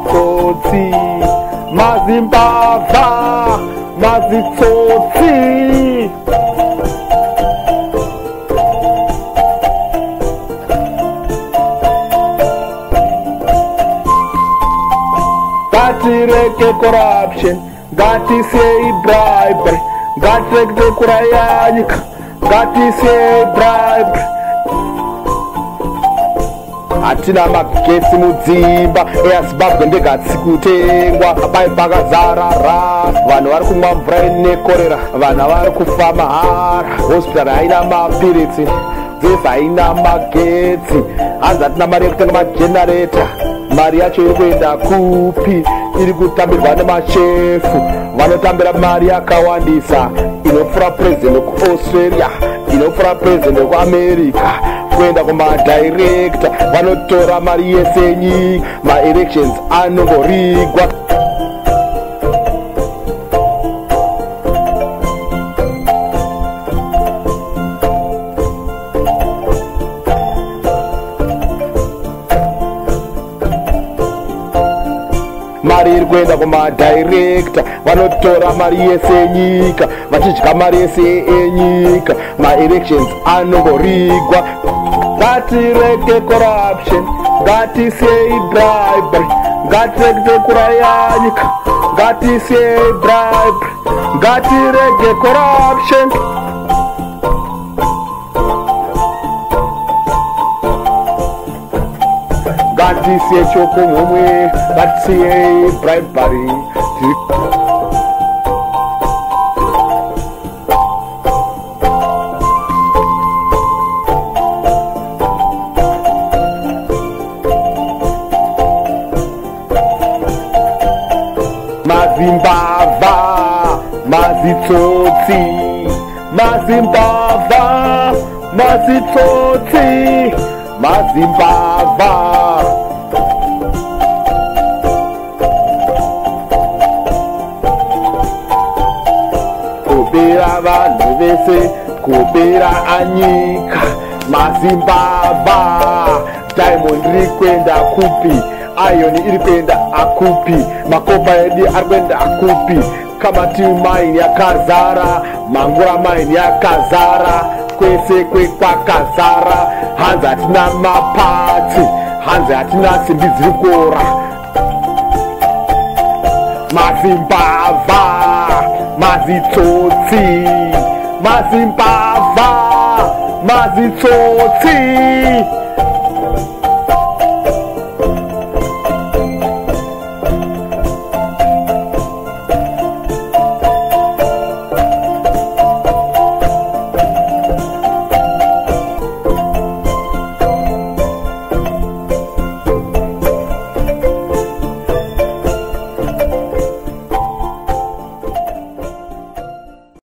mazitsotsi, mazimbavha, mazitsotsi. Ngatireke corruption, ngatisei bribery, ngatireke kuraya nyika, ngatisei bribery. Hatina magetsi mudzimba eyaZimbabwe ndegatsi kutengwa, pai pakazara rasa, vanhu vari kumwa mvura inekorera, vanhu vari kufa mahara, hospital haina mapiritsi, dzese haina magetsi, hanzi hatina mari yekutenga majenareta. Mari yacho iri kuenda kupi? Iri kutambirwa nemashefu vanotambira mari yakawandisa, inopfuura president wekuAustralia, inopfuura president wekuAmerica, kuenda kumadirector vanotora mari yese yenyika. Maelections anongorigwa. Mari iri kuenda kumadirector vanotora mari yese yenyika, vachidya mari yese yenyika. Maelections anongorigwa. Ngatireke corruption, ngatisei bribery, ngatireke kuraya nyika, ngatisei bribery, ngatireke corruption. Ngatisei chokomhomwe, ngatisei bribery. Mazimbavha, mazitsotsi, mazimbavha, mazitsotsi, mazimbavha. Kubira vanhu vese, kubira anyika, mazimbavha. Diamond iri kuenda kupi? Iron iri kuenda akupi? Makopa edu ari kuenda akupi? Kamati mine yakazara, Mangura mine yakazara, kwese kwakazara. Hanzi hatina mapatsi, hanzi hatina simbi dziri kuora. Mazimbavha, mazitsotsi, mazimbavha, mazitsotsi.